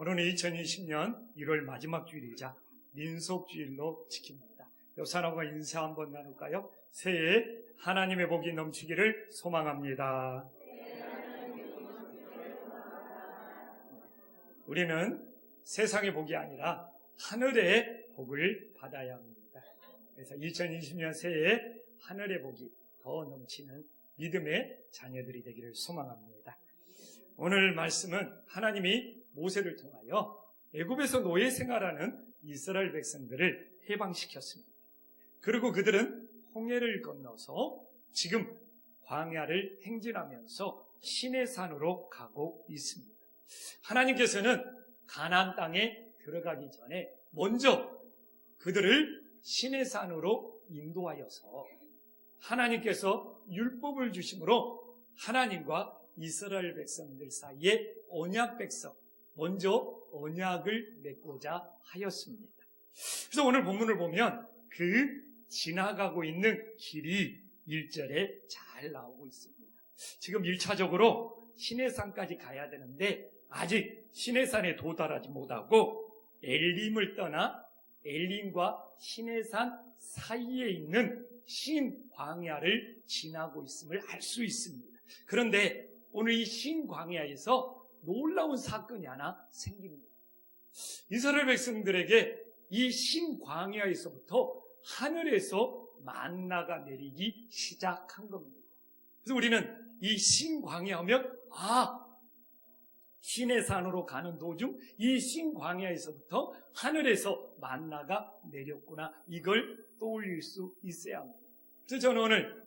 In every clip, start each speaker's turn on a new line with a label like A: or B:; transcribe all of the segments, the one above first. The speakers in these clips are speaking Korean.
A: 오늘은 2020년 1월 마지막 주일이자 민속주일로 지킵니다. 옆사람과 인사 한번 나눌까요? 새해 하나님의 복이 넘치기를 소망합니다. 우리는 세상의 복이 아니라 하늘의 복을 받아야 합니다. 그래서 2020년 새해에 하늘의 복이 더 넘치는 믿음의 자녀들이 되기를 소망합니다. 오늘 말씀은 하나님이 모세를 통하여 애굽에서 노예 생활하는 이스라엘 백성들을 해방시켰습니다. 그리고 그들은 홍해를 건너서 지금 광야를 행진하면서 시내산으로 가고 있습니다. 하나님께서는 가나안 땅에 들어가기 전에 먼저 그들을 시내산으로 인도하여서 하나님께서 율법을 주심으로 하나님과 이스라엘 백성들 사이에 언약 백성, 먼저 언약을 맺고자 하였습니다. 그래서 오늘 본문을 보면 그 지나가고 있는 길이 1절에 잘 나오고 있습니다. 지금 1차적으로 시내산까지 가야 되는데 아직 시내산에 도달하지 못하고 엘림을 떠나 엘림과 시내산 사이에 있는 신광야를 지나고 있음을 알 수 있습니다. 그런데 오늘 이 신광야에서 놀라운 사건이 하나 생깁니다. 이스라엘 백성들에게 이 신광야에서부터 하늘에서 만나가 내리기 시작한 겁니다. 그래서 우리는 이 신광야하면 시내산으로 가는 도중 이 신광야에서부터 하늘에서 만나가 내렸구나, 이걸 떠올릴 수 있어야 합니다. 그래서 저는 오늘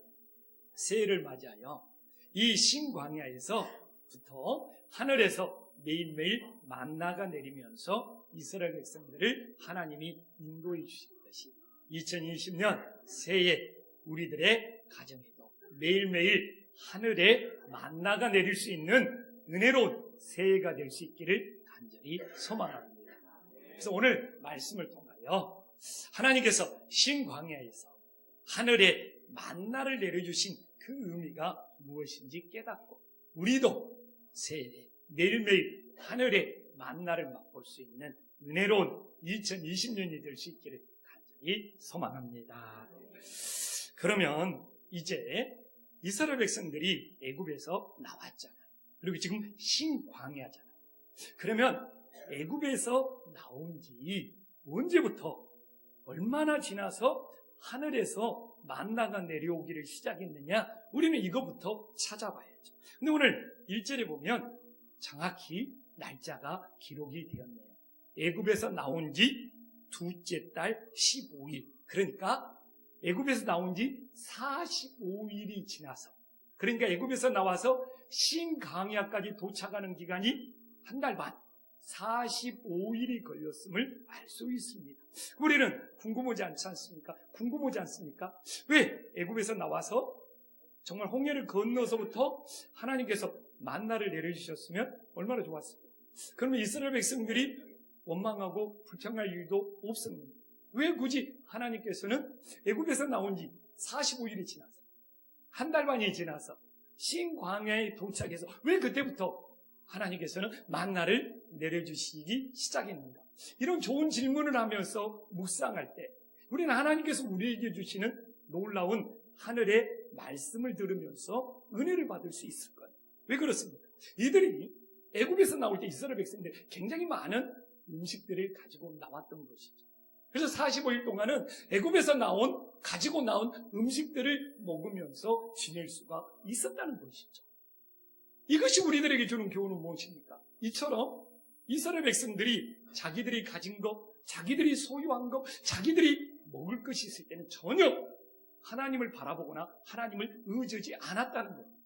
A: 새해를 맞이하여 이 신광야에서부터 하늘에서 매일매일 만나가 내리면서 이스라엘 백성들을 하나님이 인도해 주신 것이 2020년 새해 우리들의 가정에도 매일매일 하늘에 만나가 내릴 수 있는 은혜로운 새해가 될 수 있기를 간절히 소망합니다. 그래서 오늘 말씀을 통하여 하나님께서 신광야에서 하늘에 만나를 내려주신 그 의미가 무엇인지 깨닫고 우리도 새해에 매일매일 하늘에 만나를 맛볼 수 있는 은혜로운 2020년이 될 수 있기를 간절히 소망합니다. 그러면 이제 이스라엘 백성들이 애굽에서 나왔잖아요. 그리고 지금 신광야잖아요. 그러면 애굽에서 나온 지 언제부터 얼마나 지나서 하늘에서 만나가 내려오기를 시작했느냐, 우리는 이거부터 찾아봐야죠. 근데 오늘 1절에 보면 정확히 날짜가 기록이 되었네요. 애굽에서 나온 지 둘째 달 15일. 그러니까 애굽에서 나온 지 45일이 지나서, 그러니까 애굽에서 나와서 신광야까지 도착하는 기간이 한 달 반, 45일이 걸렸음을 알 수 있습니다. 우리는 궁금하지 않습니까? 왜 애굽에서 나와서 정말 홍해를 건너서부터 하나님께서 만나를 내려주셨으면 얼마나 좋았을까요? 그러면 이스라엘 백성들이 원망하고 불평할 일도 없습니다. 왜 굳이 하나님께서는 애굽에서 나온 지 45일이 지나서 한 달 반이 지나서 신광야에 도착해서 왜 그때부터 하나님께서는 만나를 내려주시기 시작했는가? 이런 좋은 질문을 하면서 묵상할 때 우리는 하나님께서 우리에게 주시는 놀라운 하늘의 말씀을 들으면서 은혜를 받을 수 있을 거예요. 왜 그렇습니까? 이들이 애굽에서 나올 때 이스라엘 백성들이 굉장히 많은 음식들을 가지고 나왔던 것이죠. 그래서 45일 동안은 애굽에서 가지고 나온 음식들을 먹으면서 지낼 수가 있었다는 것이죠. 이것이 우리들에게 주는 교훈은 무엇입니까? 이처럼 이스라엘 백성들이 자기들이 가진 것, 자기들이 소유한 것, 자기들이 먹을 것이 있을 때는 전혀 하나님을 바라보거나 하나님을 의지하지 않았다는 겁니다.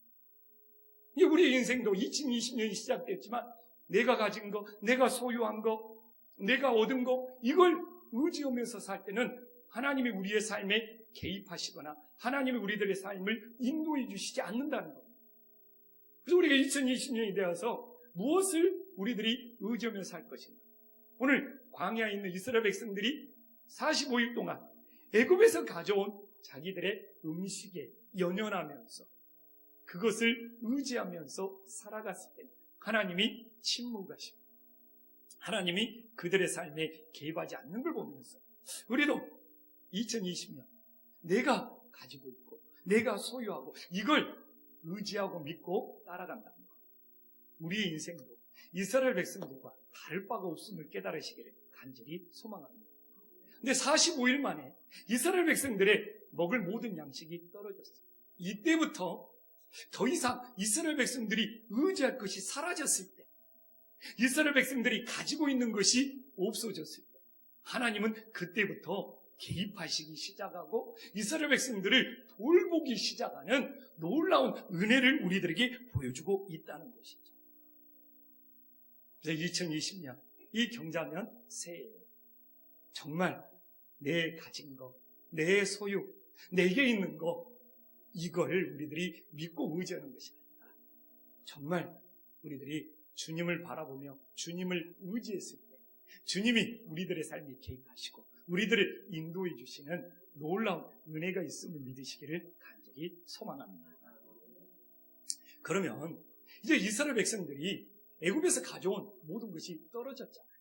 A: 우리의 인생도 2020년이 시작됐지만 내가 가진 것, 내가 소유한 것, 내가 얻은 것, 이걸 의지하면서 살 때는 하나님이 우리의 삶에 개입하시거나 하나님이 우리들의 삶을 인도해 주시지 않는다는 겁니다. 그래서 우리가 2020년이 되어서 무엇을 우리들이 의지하며 살 것인가? 오늘 광야에 있는 이스라엘 백성들이 45일 동안 애굽에서 가져온 자기들의 음식에 연연하면서 그것을 의지하면서 살아갔을 때 하나님이 침묵하십니다. 하나님이 그들의 삶에 개입하지 않는 걸 보면서 우리도 2020년 내가 가지고 있고 내가 소유하고 이걸 의지하고 믿고 따라간다는 것. 우리의 인생도 이스라엘 백성들과 다를 바가 없음을 깨달으시기를 간절히 소망합니다. 근데 45일 만에 이스라엘 백성들의 먹을 모든 양식이 떨어졌어요. 이때부터 더 이상 이스라엘 백성들이 의지할 것이 사라졌을 때, 이스라엘 백성들이 가지고 있는 것이 없어졌을 때, 하나님은 그때부터 개입하시기 시작하고 이스라엘 백성들을 돌보기 시작하는 놀라운 은혜를 우리들에게 보여주고 있다는 것이죠. 그래서 2020년 이 경자년 새해 정말 내 가진 것, 내 소유, 내게 있는 것, 이걸 우리들이 믿고 의지하는 것이 아니라 정말 우리들이 주님을 바라보며 주님을 의지했을 때 주님이 우리들의 삶에 개입하시고 우리들을 인도해 주시는 놀라운 은혜가 있음을 믿으시기를 간절히 소망합니다. 그러면 이제 이스라엘 백성들이 애굽에서 가져온 모든 것이 떨어졌잖아요.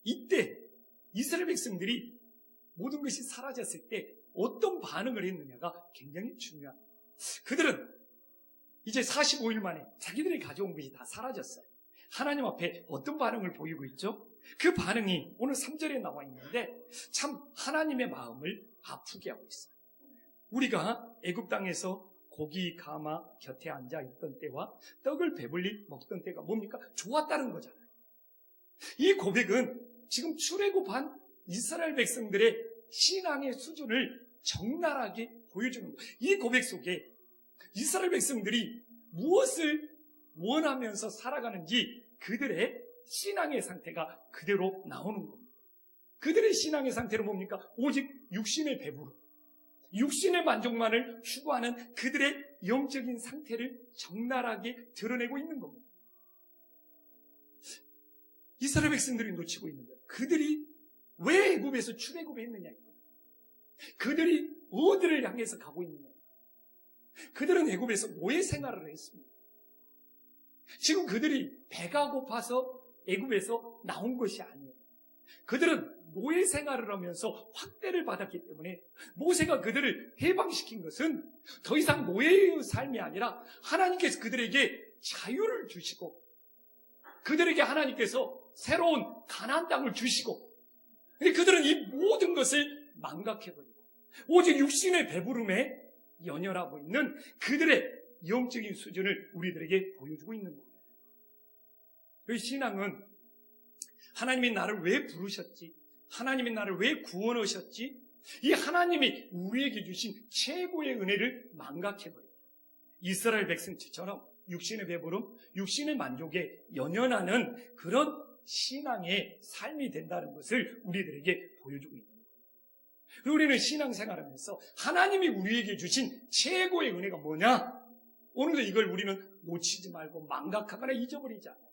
A: 이때 이스라엘 백성들이 모든 것이 사라졌을 때 어떤 반응을 했느냐가 굉장히 중요합니다. 그들은 이제 45일 만에 자기들이 가져온 것이 다 사라졌어요. 하나님 앞에 어떤 반응을 보이고 있죠? 그 반응이 오늘 3절에 나와 있는데 참 하나님의 마음을 아프게 하고 있어요. 우리가 애굽 땅에서 고기 가마 곁에 앉아 있던 때와 떡을 배불리 먹던 때가 뭡니까? 좋았다는 거잖아요. 이 고백은 지금 출애굽한 이스라엘 백성들의 신앙의 수준을 적나라하게 보여주는 거예요. 이 고백 속에 이스라엘 백성들이 무엇을 원하면서 살아가는지 그들의 신앙의 상태가 그대로 나오는 겁니다. 그들의 신앙의 상태는 뭡니까? 오직 육신의 배부름, 육신의 만족만을 추구하는 그들의 영적인 상태를 적나라하게 드러내고 있는 겁니다. 이스라엘 백성들이 놓치고 있는 거예요. 그들이 왜 애굽에서 출애굽을 했느냐. 그들이 어디를 향해서 가고 있느냐. 그들은 애굽에서 노예 생활을 했습니다. 지금 그들이 배가 고파서 애굽에서 나온 것이 아니에요. 그들은 노예 생활을 하면서 확대를 받았기 때문에 모세가 그들을 해방시킨 것은 더 이상 노예의 삶이 아니라 하나님께서 그들에게 자유를 주시고 그들에게 하나님께서 새로운 가나안 땅을 주시고 그들은 이 모든 것을 망각해버리고 오직 육신의 배부름에 연연하고 있는 그들의 영적인 수준을 우리들에게 보여주고 있는 거예요. 그 신앙은 하나님이 나를 왜 부르셨지? 하나님이 나를 왜 구원하셨지? 이 하나님이 우리에게 주신 최고의 은혜를 망각해버려요. 이스라엘 백성처럼 육신의 배부름, 육신의 만족에 연연하는 그런 신앙의 삶이 된다는 것을 우리들에게 보여주고 있는 거예요. 우리는 신앙생활하면서 하나님이 우리에게 주신 최고의 은혜가 뭐냐? 오늘도 이걸 우리는 놓치지 말고 망각하거나 잊어버리지 않아요.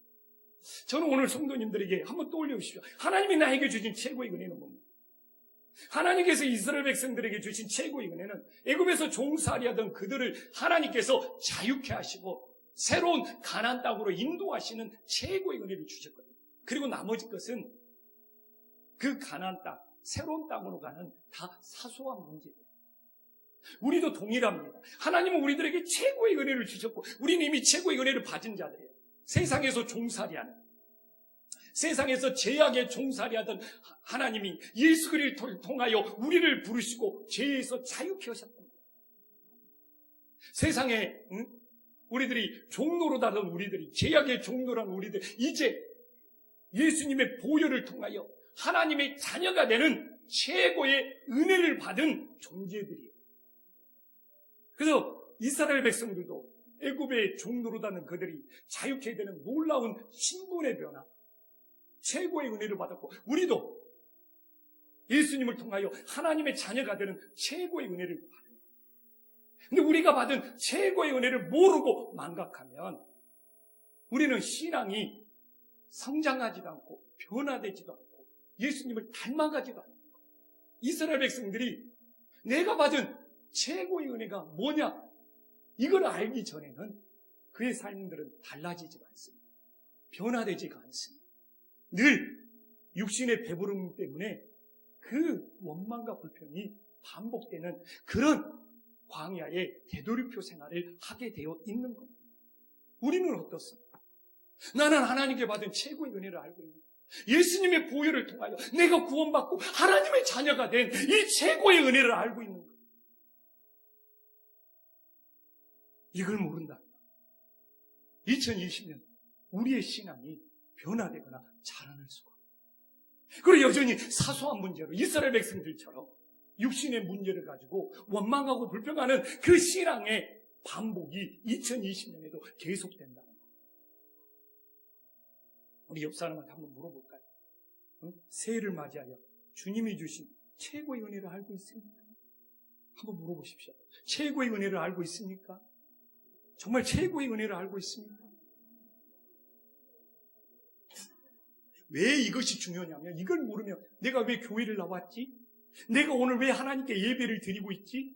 A: 저는 오늘 성도님들에게 한번 떠올려 주십시오. 하나님이 나에게 주신 최고의 은혜는 뭡니까? 하나님께서 이스라엘 백성들에게 주신 최고의 은혜는 애굽에서 종살이하던 그들을 하나님께서 자유케 하시고 새로운 가나안 땅으로 인도하시는 최고의 은혜를 주셨거든요. 그리고 나머지 것은 그 가나안 땅, 새로운 땅으로 가는 다 사소한 문제예요. 우리도 동일합니다. 하나님은 우리들에게 최고의 은혜를 주셨고 우리는 이미 최고의 은혜를 받은 자들이에요. 세상에서 종살이하는, 세상에서 죄악에 종살이하던 하나님이 예수 그리스도를 통하여 우리를 부르시고 죄에서 자유케 하셨던 거예요. 세상에 우리들이 종노릇하던 우리들이, 죄악의 종노란 우리들, 이제 예수님의 보혈을 통하여 하나님의 자녀가 되는 최고의 은혜를 받은 존재들이에요. 그래서 이스라엘 백성들도 애굽의 종노릇하는 그들이 자유케 되는 놀라운 신분의 변화, 최고의 은혜를 받았고 우리도 예수님을 통하여 하나님의 자녀가 되는 최고의 은혜를 받는 거예요. 근데 우리가 받은 최고의 은혜를 모르고 망각하면 우리는 신앙이 성장하지도 않고 변화되지도 않고 예수님을 닮아가지도 않는 거예요. 이스라엘 백성들이 내가 받은 최고의 은혜가 뭐냐? 이걸 알기 전에는 그의 삶들은 달라지지가 않습니다. 변화되지가 않습니다. 늘 육신의 배부름 때문에 그 원망과 불평이 반복되는 그런 광야의 되돌이표 생활을 하게 되어 있는 겁니다. 우리는 어떻습니까? 나는 하나님께 받은 최고의 은혜를 알고 있는 거예요. 예수님의 보혈을 통하여 내가 구원받고 하나님의 자녀가 된 이 최고의 은혜를 알고 있는 거예요. 이걸 모른다. 2020년 우리의 신앙이 변화되거나 자라날 수가 없어요. 그리고 여전히 사소한 문제로 이스라엘 백성들처럼 육신의 문제를 가지고 원망하고 불평하는 그 신앙의 반복이 2020년에도 계속된다는 거예요. 우리 옆 사람한테 한번 물어볼까요? 새해를 맞이하여 주님이 주신 최고의 은혜를 알고 있습니까? 한번 물어보십시오. 최고의 은혜를 알고 있습니까? 정말 최고의 은혜를 알고 있습니까? 왜 이것이 중요하냐면 이걸 모르면 내가 왜 교회를 나왔지? 내가 오늘 왜 하나님께 예배를 드리고 있지?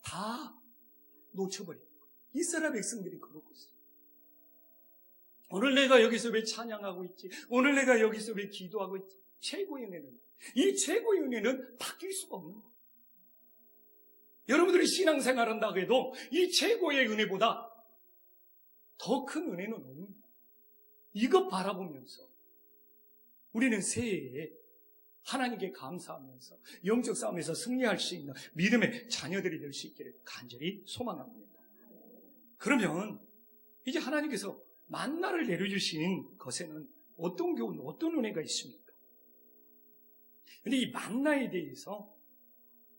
A: 다 놓쳐버려요. 이스라엘 백성들이 그러고 있어요. 오늘 내가 여기서 왜 찬양하고 있지? 오늘 내가 여기서 왜 기도하고 있지? 최고의 은혜는, 이 최고의 은혜는 바뀔 수가 없는 거예요. 여러분들이 신앙생활 한다고 해도 이 최고의 은혜보다 더 큰 은혜는 없는 거예요. 이것 바라보면서 우리는 새해에 하나님께 감사하면서 영적 싸움에서 승리할 수 있는 믿음의 자녀들이 될 수 있기를 간절히 소망합니다. 그러면 이제 하나님께서 만나를 내려주신 것에는 어떤 교훈, 어떤 은혜가 있습니까? 그런데 이 만나에 대해서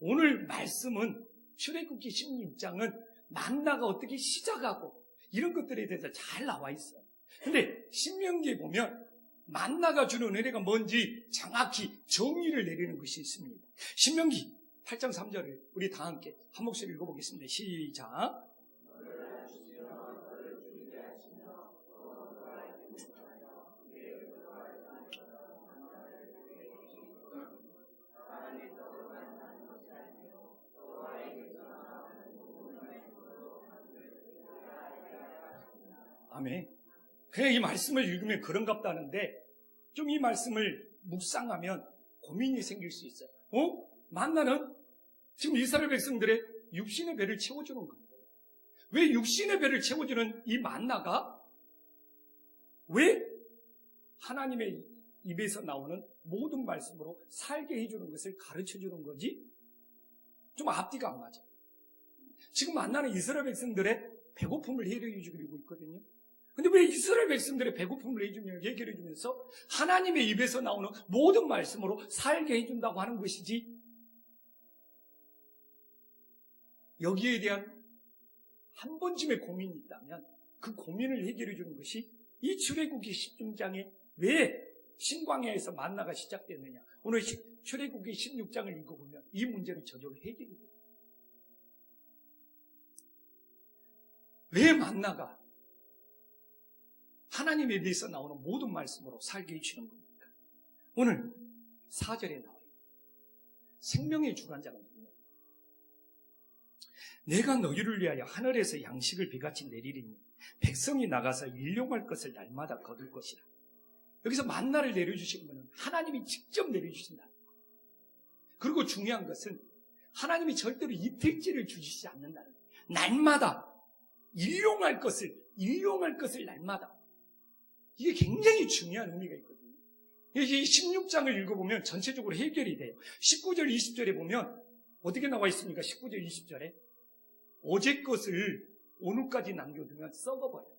A: 오늘 말씀은 출애굽기 16장은 만나가 어떻게 시작하고 이런 것들에 대해서 잘 나와 있어요. 근데 신명기에 보면 만나가 주는 은혜가 뭔지 정확히 정의를 내리는 것이 있습니다. 신명기 8장 3절을 우리 다 함께 한 목소리 읽어보겠습니다. 시작. 아멘. 그냥 이 말씀을 읽으면 그런갑다는데 좀 이 말씀을 묵상하면 고민이 생길 수 있어요. 만나는 지금 이스라엘 백성들의 육신의 배를 채워주는 건데 왜 육신의 배를 채워주는 이 만나가 왜 하나님의 입에서 나오는 모든 말씀으로 살게 해주는 것을 가르쳐주는 거지? 좀 앞뒤가 안 맞아요. 지금 만나는 이스라엘 백성들의 배고픔을 해결해주고 있거든요. 근데 왜 이스라엘 백성들의 배고픔을 해결해주면서 하나님의 입에서 나오는 모든 말씀으로 살게 해준다고 하는 것이지? 여기에 대한 한 번쯤의 고민이 있다면 그 고민을 해결해주는 것이 이 출애굽기 16장에 왜 신광야에서 만나가 시작됐느냐. 오늘 출애굽기 16장을 읽어보면 이 문제는 저절로 해결이 돼요. 왜 만나가 하나님의 입에서 나오는 모든 말씀으로 살게 해주는 겁니까? 오늘 4절에 나와요. 생명의 주관자가 누구냐? 내가 너희를 위하여 하늘에서 양식을 비같이 내리리니 백성이 나가서 일용할 것을 날마다 거둘 것이라. 여기서 만나를 내려주신 분은 하나님이 직접 내려주신다. 그리고 중요한 것은 하나님이 절대로 이택지를 주시지 않는다는 거예요. 날마다 일용할 것을 날마다. 이게 굉장히 중요한 의미가 있거든요. 이 16장을 읽어보면 전체적으로 해결이 돼요. 19절, 20절에 보면 어떻게 나와 있습니까? 19절, 20절에 어제 것을 오늘까지 남겨두면 썩어버려요.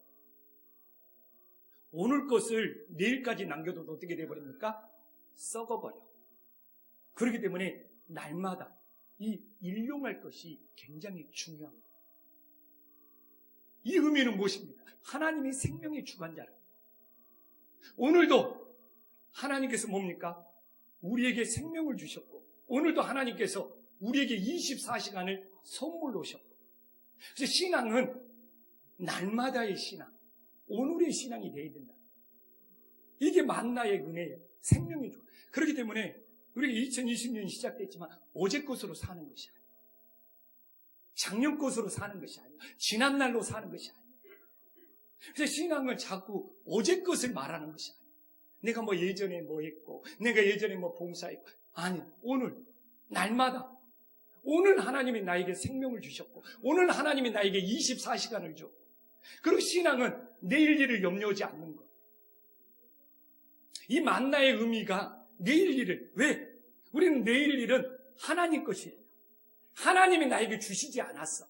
A: 오늘 것을 내일까지 남겨둬도 어떻게 돼버립니까? 썩어버려. 그렇기 때문에 날마다 이 일용할 것이 굉장히 중요한 거예요. 이 의미는 무엇입니까? 하나님이 생명의 주관자라. 오늘도 하나님께서 뭡니까? 우리에게 생명을 주셨고 오늘도 하나님께서 우리에게 24시간을 선물로 오셨고 그래서 신앙은 날마다의 신앙, 오늘의 신앙이 되어야 된다. 이게 만나의 은혜예요. 생명의 주. 그렇기 때문에 우리가 2020년이 시작됐지만 어제 것으로 사는 것이 아니에요. 작년 것으로 사는 것이 아니에요. 지난날로 사는 것이 아니에요. 그래서 신앙은 자꾸 어제 것을 말하는 것이 아니에요. 내가 뭐 예전에 뭐 했고, 내가 예전에 뭐 봉사했고. 아니, 오늘, 날마다. 오늘 하나님이 나에게 생명을 주셨고, 오늘 하나님이 나에게 24시간을 줬고, 그리고 신앙은 내일 일을 염려하지 않는 것. 이 만나의 의미가 내일 일을, 왜? 우리는 내일 일은 하나님 것이에요. 하나님이 나에게 주시지 않았어.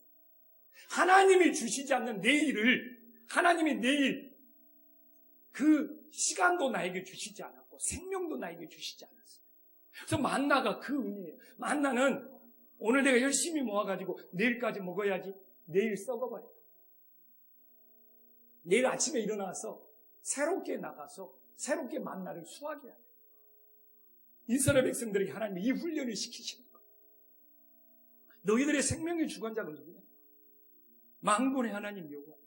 A: 하나님이 주시지 않는 내일을 하나님이 내일 그 시간도 나에게 주시지 않았고 생명도 나에게 주시지 않았어요. 그래서 만나가 그 의미예요. 만나는 오늘 내가 열심히 모아가지고 내일까지 먹어야지 내일 썩어버려. 내일 아침에 일어나서 새롭게 나가서 새롭게 만나를 수확해야 돼요. 이스라엘 백성들에게 하나님이 이 훈련을 시키시는 거예요. 너희들의 생명의 주관자가 누구냐? 만군의 하나님 여호와.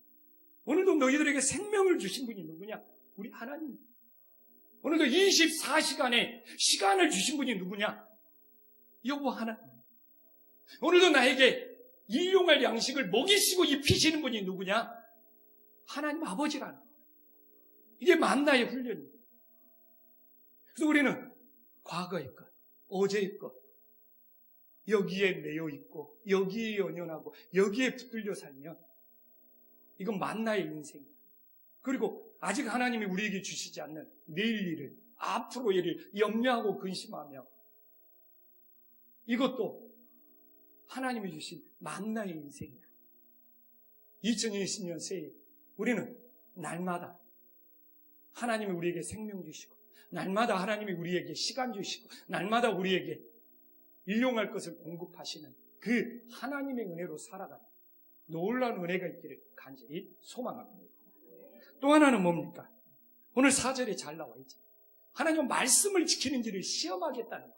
A: 오늘도 너희들에게 생명을 주신 분이 누구냐? 우리 하나님. 오늘도 24시간의 시간을 주신 분이 누구냐? 여호와 하나님. 오늘도 나에게 일용할 양식을 먹이시고 입히시는 분이 누구냐? 하나님 아버지라는 거예요. 이게 만나의 훈련이에요. 그래서 우리는 과거의 것, 어제의 것, 여기에 매여 있고 여기에 연연하고 여기에 붙들려 살면 이건 만나의 인생이에요. 그리고 아직 하나님이 우리에게 주시지 않는 내일 일을, 앞으로 일을 염려하고 근심하며 이것도 하나님이 주신 만나의 인생이에요. 2020년 새해 우리는 날마다 하나님이 우리에게 생명 주시고 날마다 하나님이 우리에게 시간 주시고 날마다 우리에게 일용할 것을 공급하시는 그 하나님의 은혜로 살아가는 놀라운 은혜가 있기를 간절히 소망합니다. 또 하나는 뭡니까? 오늘 4절에 잘 나와 있죠. 하나님은 말씀을 지키는지를 시험하겠다는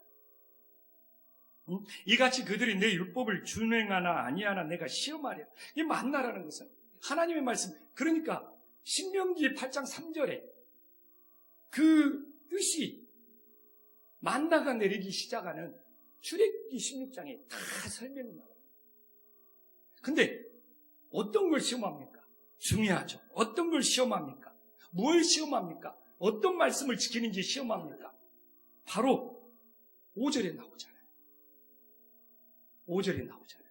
A: 거예요. 이같이 그들이 내 율법을 준행하나 아니하나 내가 시험하랴. 이 만나라는 것은 하나님의 말씀. 그러니까 신명기 8장 3절에 그 뜻이 만나가 내리기 시작하는 출애굽기 16장에 다 설명이 나와요. 근데 어떤 걸 시험합니까? 중요하죠. 어떤 걸 시험합니까? 뭘 시험합니까? 어떤 말씀을 지키는지 시험합니까? 바로 5절에 나오잖아요. 5절에 나오잖아요.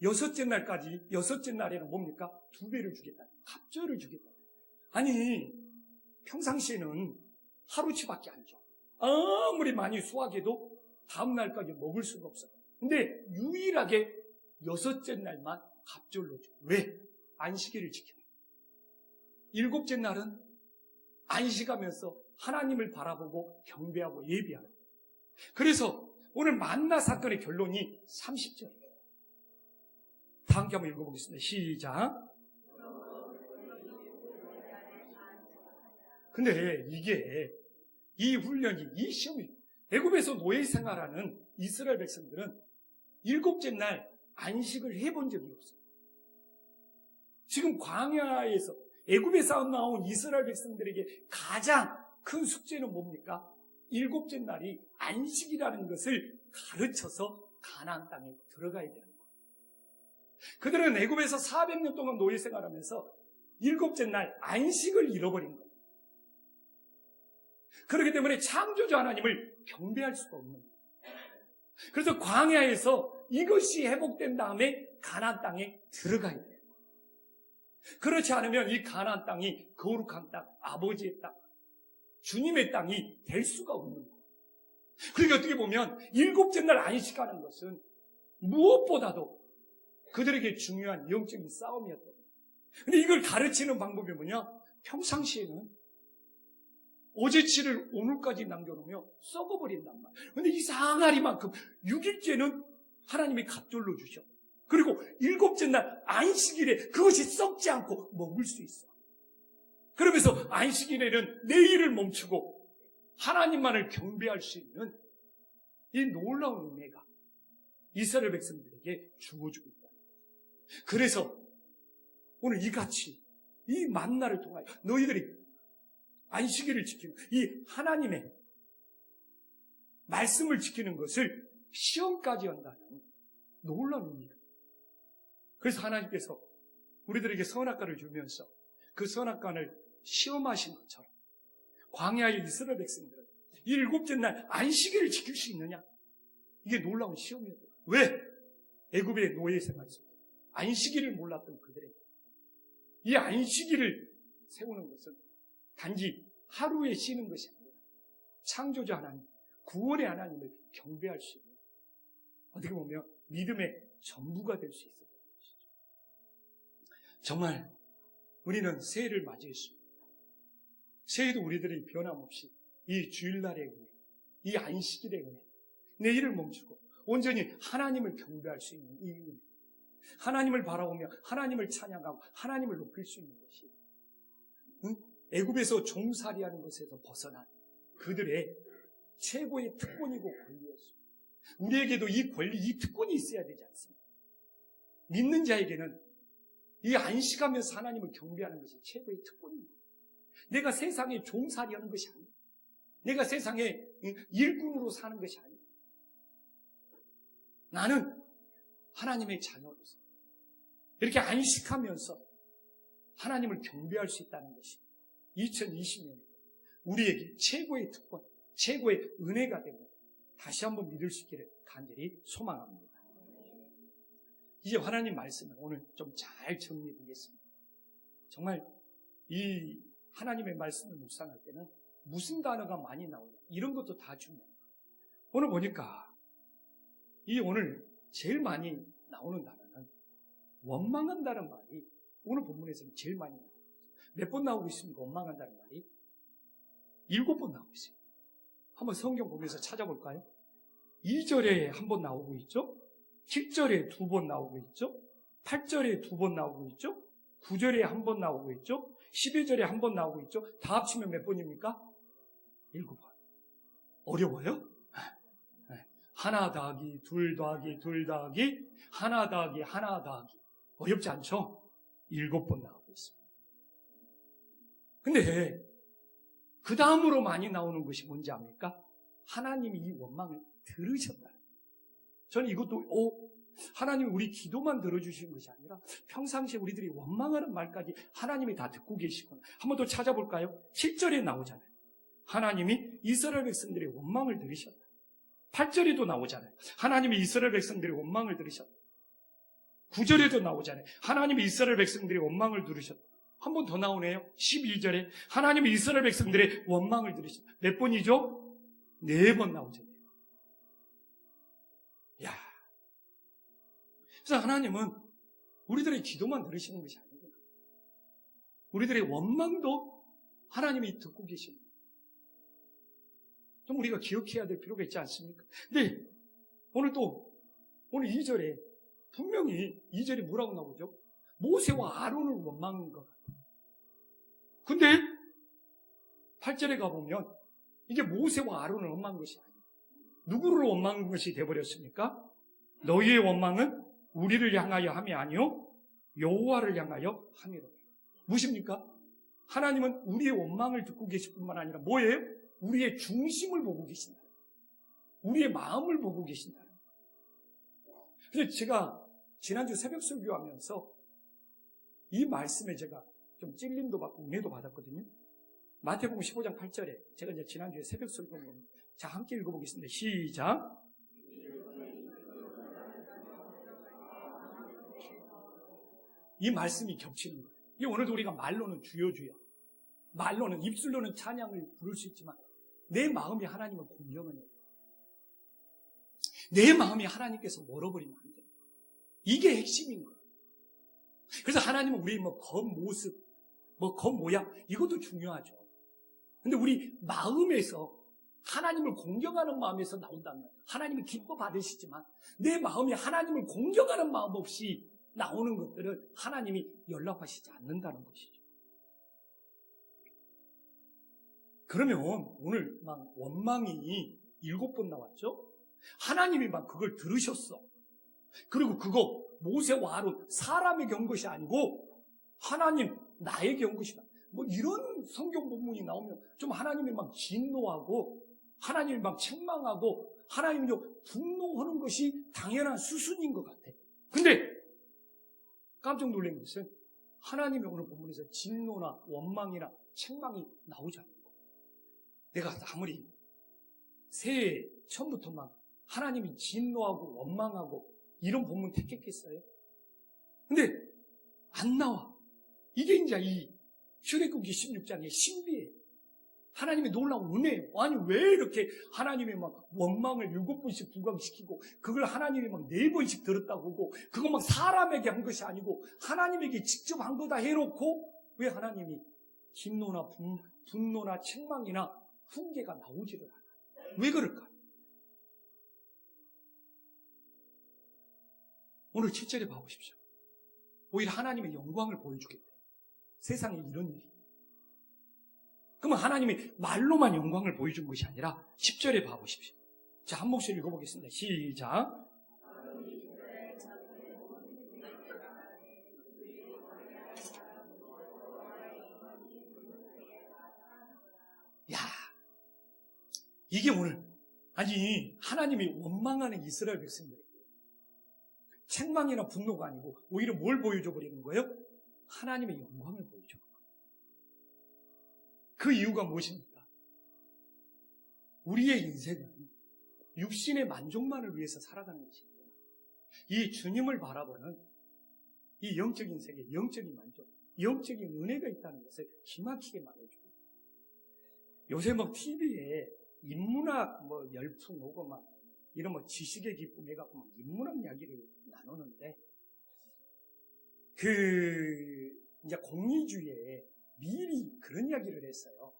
A: 여섯째 날까지, 여섯째 날에는 뭡니까? 2배를 주겠다. 갑절을 주겠다. 아니, 평상시에는 하루치밖에 안 줘. 아무리 많이 수확해도 다음 날까지 먹을 수가 없어. 근데 유일하게 여섯째 날만 갑절로 줘. 왜? 안식일을 지켜. 7째 날은 안식하면서 하나님을 바라보고 경배하고 예비하는 거예요. 그래서 오늘 만나 사건의 결론이 30절이에요. 다 함께 한번 읽어보겠습니다. 시작. 근데 이게 이 훈련이, 이 시험이 애굽에서 노예 생활하는 이스라엘 백성들은 7째 날 안식을 해본 적이 없어요. 지금 광야에서 애굽에서 나온 이스라엘 백성들에게 가장 큰 숙제는 뭡니까? 7째 날이 안식이라는 것을 가르쳐서 가나안 땅에 들어가야 되는 거예요. 그들은 애굽에서 400년 동안 노예 생활하면서 7째 날 안식을 잃어버린 거예요. 그렇기 때문에 창조주 하나님을 경배할 수가 없는 거예요. 그래서 광야에서 이것이 회복된 다음에 가나안 땅에 들어가야 돼요. 그렇지 않으면 이 가나안 땅이 거룩한 땅, 아버지의 땅, 주님의 땅이 될 수가 없는 거예요. 그러니까 어떻게 보면 7째 날 안식하는 것은 무엇보다도 그들에게 중요한 영적인 싸움이었던 거예요. 근데 이걸 가르치는 방법이 뭐냐? 평상시에는 어제치를 오늘까지 남겨놓으며 썩어버린단 말이에요. 근데 이 상아리만큼 6일째는 하나님이 갑절로 주셔. 그리고 7째 날 안식일에 그것이 썩지 않고 먹을 수 있어. 그러면서 안식일에는 내 일을 멈추고 하나님만을 경배할 수 있는 이 놀라운 은혜가 이스라엘 백성들에게 주어지고 있다. 그래서 오늘 이같이 이 만나를 통하여 너희들이 안식일을 지키는 이 하나님의 말씀을 지키는 것을 시험까지 한다는 놀라운 의미가. 그래서 하나님께서 우리들에게 선악과를 주면서 그 선악과를 시험하신 것처럼 광야의 이스라엘 백성들은 이 일곱째 날 안식일을 지킬 수 있느냐? 이게 놀라운 시험이었어요. 왜? 애굽의 노예 생활 속에 안식일을 몰랐던 그들에게 이 안식일을 세우는 것은 단지 하루에 쉬는 것이 아니라 창조주 하나님, 구원의 하나님을 경배할 수 있는, 어떻게 보면 믿음의 전부가 될 수 있었던 것이죠. 정말 우리는 새해를 맞이했습니다. 새해도 우리들이 변함없이 이 주일날의 은혜, 이 안식일의 은혜, 내일을 멈추고 온전히 하나님을 경배할 수 있는 이 은혜, 하나님을 바라보며 하나님을 찬양하고 하나님을 높일 수 있는 것이 애굽에서 종살이하는 것에서 벗어난 그들의 최고의 특권이고 권리였습니다. 우리에게도 이 권리, 이 특권이 있어야 되지 않습니까? 믿는 자에게는 이 안식하면서 하나님을 경배하는 것이 최고의 특권입니다. 내가 세상에 종살이하는 것이 아닙니다. 내가 세상에 일꾼으로 사는 것이 아닙니다. 나는 하나님의 자녀로서 이렇게 안식하면서 하나님을 경배할 수 있다는 것이 2020년 우리에게 최고의 특권, 최고의 은혜가 된 것, 다시 한번 믿을 수 있기를 간절히 소망합니다. 이제 하나님 말씀을 오늘 좀 잘 정리해 보겠습니다. 정말 이 하나님의 말씀을 묵상할 때는 무슨 단어가 많이 나오냐, 이런 것도 다 중요합니다. 오늘 보니까 오늘 제일 많이 나오는 단어는 원망한다는 말이 오늘 본문에서는 제일 많이 나옵니다. 몇 번 나오고 있습니까? 원망한다는 말이 7번 나오고 있습니다. 한번 성경 보면서 찾아볼까요? 2절에 한 번 나오고 있죠? 7절에 2번 나오고 있죠? 8절에 2번 나오고 있죠? 9절에 한 번 나오고 있죠? 12절에 한 번 나오고 있죠? 다 합치면 몇 번입니까? 7번. 어려워요? 하나 더하기, 둘 더하기, 둘 더하기, 하나 더하기, 하나 더하기. 어렵지 않죠? 7번 나오고 있습니다. 근데 그 다음으로 많이 나오는 것이 뭔지 압니까? 하나님이 이 원망을 들으셨다. 저는 이것도 하나님이 우리 기도만 들어주시는 것이 아니라 평상시에 우리들이 원망하는 말까지 하나님이 다 듣고 계시구나. 한번 더 찾아볼까요? 7절에 나오잖아요. 하나님이 이스라엘 백성들의 원망을 들으셨다. 8절에도 나오잖아요. 하나님이 이스라엘 백성들의 원망을 들으셨다. 9절에도 나오잖아요. 하나님이 이스라엘 백성들의 원망을 들으셨다. 한 번 더 나오네요. 12절에 하나님이 이스라엘 백성들의 원망을 들으셨다. 몇 번이죠? 4번 나오죠. 야, 그래서 하나님은 우리들의 기도만 들으시는 것이 아니구나. 우리들의 원망도 하나님이 듣고 계십니다. 좀 우리가 기억해야 될 필요가 있지 않습니까? 근데 오늘 2절에 분명히 2절에 뭐라고 나오죠? 모세와 아론을 원망한 것 같아요. 근데 8절에 가보면 이게 모세와 아론을 원망한 것이 아니에요. 누구를 원망한 것이 되어버렸습니까? 너희의 원망은 우리를 향하여 함이 아니요 여호와를 향하여 함이라. 무엇입니까? 하나님은 우리의 원망을 듣고 계실 뿐만 아니라 뭐예요? 우리의 중심을 보고 계신다. 우리의 마음을 보고 계신다. 그래서 제가 지난주 새벽 설교하면서 이 말씀에 제가 좀 찔림도 받고 은혜도 받았거든요. 마태복음 15장 8절에 제가 이제 지난주에 새벽 설교한 겁니다. 자, 함께 읽어보겠습니다. 시작. 이 말씀이 겹치는 거예요. 이 오늘도 우리가 말로는 주여 주여, 말로는 입술로는 찬양을 부를 수 있지만 내 마음이 하나님을 공경하는 거예요. 내 마음이 하나님께서 멀어버리면 안 돼요. 이게 핵심인 거예요. 그래서 하나님은 우리 겉모습, 겉모양 이것도 중요하죠. 근데 우리 마음에서 하나님을 공경하는 마음에서 나온다면 하나님이 기뻐 받으시지만 내 마음이 하나님을 공경하는 마음 없이 나오는 것들은 하나님이 연락하시지 않는다는 것이죠. 그러면 오늘 막 원망이 7번 나왔죠? 하나님이 막 그걸 들으셨어. 그리고 그거 모세와 아론 사람에게 온 것이 아니고 하나님 나에게 온 것이다. 이런 성경 본문이 나오면 좀 하나님이 막 진노하고 하나님이 막 책망하고 하나님이 분노하는 것이 당연한 수순인 것 같아. 근데 깜짝 놀란 것은 하나님이 오늘 본문에서 진노나 원망이나 책망이 나오지 않는 거예요. 내가 아무리 새해 처음부터 막 하나님이 진노하고 원망하고 이런 본문 택했겠어요? 근데 안 나와. 이게 이제 이 출애굽기 16장의 신비예요. 하나님의 놀라운 은혜예요. 아니 왜 이렇게 하나님의 막 원망을 7번씩 부각시키고 그걸 하나님이 막 4번씩 들었다고 하고 그거 막 사람에게 한 것이 아니고 하나님에게 직접 한 거다 해놓고 왜 하나님이 진노나 분노나 책망이나 훈계가 나오지를 않아요? 왜 그럴까요? 오늘 7절에 봐보십시오. 오히려 하나님의 영광을 보여주겠대요. 세상에 이런 일이. 그러면 하나님이 말로만 영광을 보여준 것이 아니라 10절에 봐보십시오. 자, 한 목소리 읽어보겠습니다. 시작. 야, 이게 오늘 아니 하나님이 원망하는 이스라엘 백성들 책망이나 분노가 아니고 오히려 뭘 보여줘 버리는 거예요? 하나님의 영광을 보여줘. 그 이유가 무엇입니까? 우리의 인생은 육신의 만족만을 위해서 살아가는 것입니다. 이 주님을 바라보는 이 영적인 세계, 영적인 만족, 영적인 은혜가 있다는 것을 기막히게 말해줍니다. 요새 뭐 TV에 인문학 뭐 열풍 오고 막 이런 뭐 지식의 기쁨 해갖고 막 인문학 이야기를 나누는데 이제 공리주의에 미리 그런 이야기를 했어요.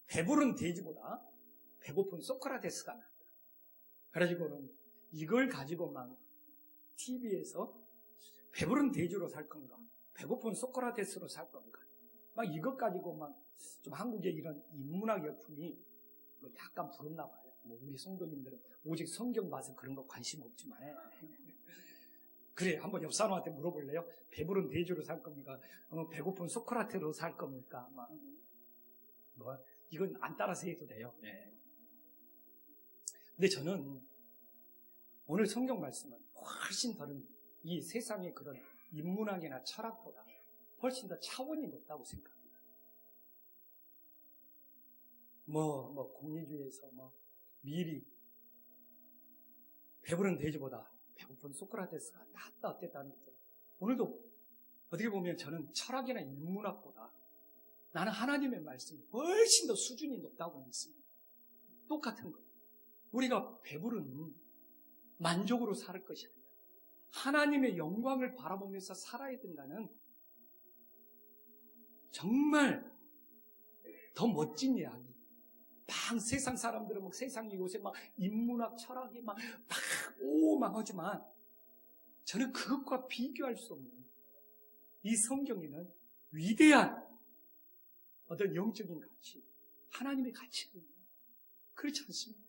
A: 배부른 돼지보다 배고픈 소크라테스가 낫다. 그래가지고는 이걸 가지고 막 TV에서 배부른 돼지로 살 건가, 배고픈 소크라테스로 살 건가, 막 이것 가지고 막 좀 한국의 이런 인문학 열풍이 뭐 약간 부럽나 봐요. 뭐 우리 성도님들은 오직 성경 봐서 그런 거 관심 없지만 그래, 한번 옆 사람한테 물어볼래요? 배부른 돼지로 살 겁니까? 배고픈 소크라테스로 살 겁니까? 뭐 이건 안 따라서 해도 돼요. 네. 근데 저는 오늘 성경 말씀은 훨씬 다른 이 세상의 그런 인문학이나 철학보다 훨씬 더 차원이 높다고 생각합니다. 공리주의에서 미리 배부른 돼지보다 배고픈 소크라테스가 낫다 어땠다는 거죠. 오늘도 어떻게 보면 저는 철학이나 인문학보다 나는 하나님의 말씀이 훨씬 더 수준이 높다고 믿습니다. 똑같은 거. 우리가 배부른 만족으로 살 것이 아니라 하나님의 영광을 바라보면서 살아야 된다는 정말 더 멋진 이야기. 세상 사람들은 세상이 요새 인문학, 철학이 막 하지만 저는 그것과 비교할 수 없는 이 성경에는 위대한 어떤 영적인 가치, 하나님의 가치가 있는 그렇지 않습니까?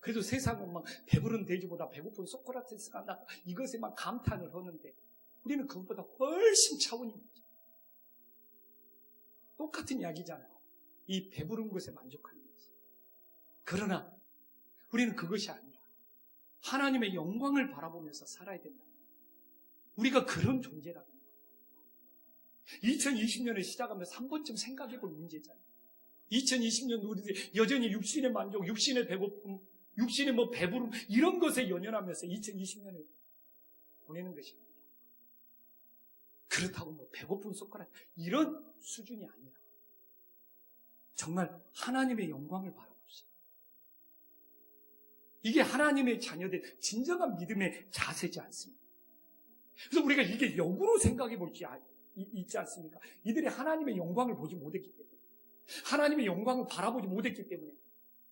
A: 그래도 세상은 배부른 돼지보다 배고픈 소크라테스가 낫다 이것에 감탄을 하는데 우리는 그것보다 훨씬 차원이 높죠. 똑같은 이야기잖아요. 이 배부른 것에 만족하는 것이. 그러나 우리는 그것이 아니라 하나님의 영광을 바라보면서 살아야 된다. 우리가 그런 존재라는 거예요. 2020년을 시작하면서 한 번쯤 생각해볼 문제잖아요. 2020년 우리들이 여전히 육신의 만족, 육신의 배고픔, 육신의 배부름 이런 것에 연연하면서 2020년을 보내는 것이 아니라 그렇다고 배고픈 소크라테스 이런 수준이 아니라 정말 하나님의 영광을 바라봅시다. 이게 하나님의 자녀들 진정한 믿음의 자세지 않습니까? 그래서 우리가 이게 역으로 생각해 볼 수 있지 않습니까? 이들이 하나님의 영광을 보지 못했기 때문에 하나님의 영광을 바라보지 못했기 때문에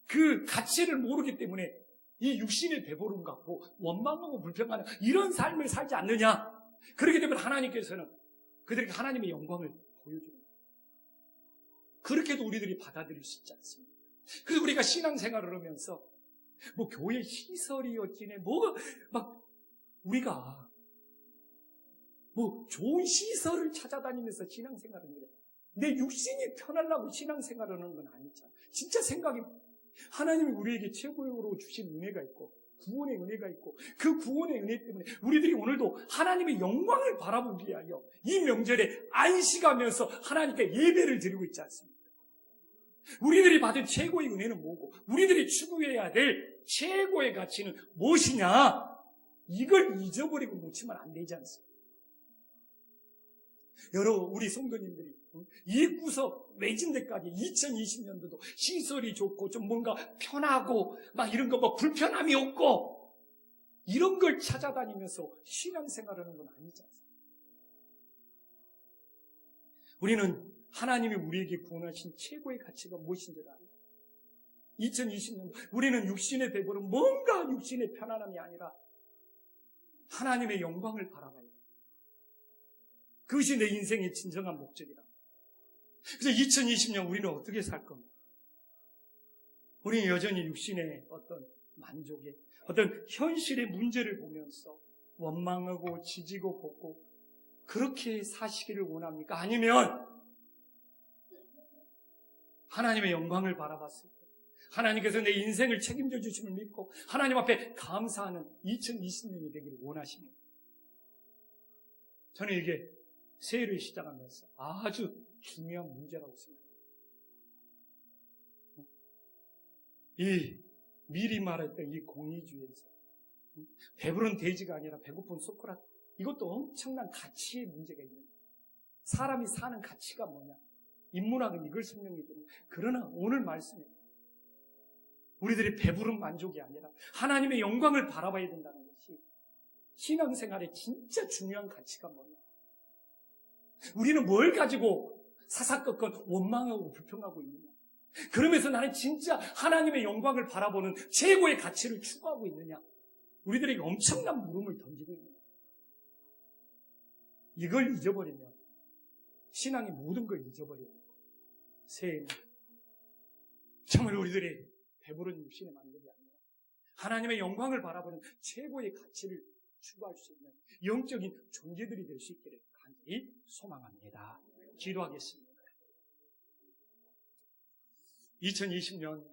A: 그 가치를 모르기 때문에 이 육신의 배부름 같고 원망하고 불평하는 이런 삶을 살지 않느냐. 그렇게 되면 하나님께서는 그들에게 하나님의 영광을 보여주는 거예요. 그렇게도 우리들이 받아들일 수 있지 않습니까? 그래서 우리가 신앙생활을 하면서 교회 시설이 어찌네 우리가 좋은 시설을 찾아다니면서 신앙생활을 해요. 내 육신이 편하려고 신앙생활을 하는 건 아니잖아. 진짜 생각이 하나님이 우리에게 최고로 주신 은혜가 있고 구원의 은혜가 있고 그 구원의 은혜 때문에 우리들이 오늘도 하나님의 영광을 바라보기 위하여 이 명절에 안식하면서 하나님께 예배를 드리고 있지 않습니까? 우리들이 받은 최고의 은혜는 뭐고 우리들이 추구해야 될 최고의 가치는 무엇이냐? 이걸 잊어버리고 놓치면 안 되지 않습니까? 여러분, 우리 성도님들이 이 구석 외진 데까지 2020년도도 시설이 좋고 좀 뭔가 편하고 막 이런 거 뭐 불편함이 없고 이런 걸 찾아다니면서 신앙생활하는 건 아니지 않습니까? 우리는 하나님이 우리에게 구원하신 최고의 가치가 무엇인지를 압니다. 2020년도 우리는 육신의 배부름, 뭔가 육신의 편안함이 아니라 하나님의 영광을 바라봐야 돼요. 그것이 내 인생의 진정한 목적이다. 그래서 2020년 우리는 어떻게 살 겁니까? 우리는 여전히 육신의 어떤 만족에 어떤 현실의 문제를 보면서 원망하고 지지고 볶고 그렇게 사시기를 원합니까? 아니면 하나님의 영광을 바라봤을 때 하나님께서 내 인생을 책임져 주심을 믿고 하나님 앞에 감사하는 2020년이 되기를 원하십니다. 저는 이게 새해를 시작하면서 아주 중요한 문제라고 생각합니다. 이 미리 말했던 이 공의주의에서 배부른 돼지가 아니라 배고픈 소크라테, 이것도 엄청난 가치의 문제가 있는 거예요. 사람이 사는 가치가 뭐냐? 인문학은 이걸 설명해 주는 거예요. 그러나 오늘 말씀에 우리들이 배부른 만족이 아니라 하나님의 영광을 바라봐야 된다는 것이 신앙생활의 진짜 중요한 가치가 뭐냐? 우리는 뭘 가지고 사사건건 원망하고 불평하고 있느냐? 그러면서 나는 진짜 하나님의 영광을 바라보는 최고의 가치를 추구하고 있느냐? 우리들에게 엄청난 물음을 던지고 있는 거예요. 이걸 잊어버리면 신앙의 모든 걸 잊어버려요. 새해는 정말 우리들의 배부른 육신의 만족이 아니라 하나님의 영광을 바라보는 최고의 가치를 추구할 수 있는 영적인 존재들이 될 수 있기를 간절히 소망합니다. 기도하겠습니다. 2020년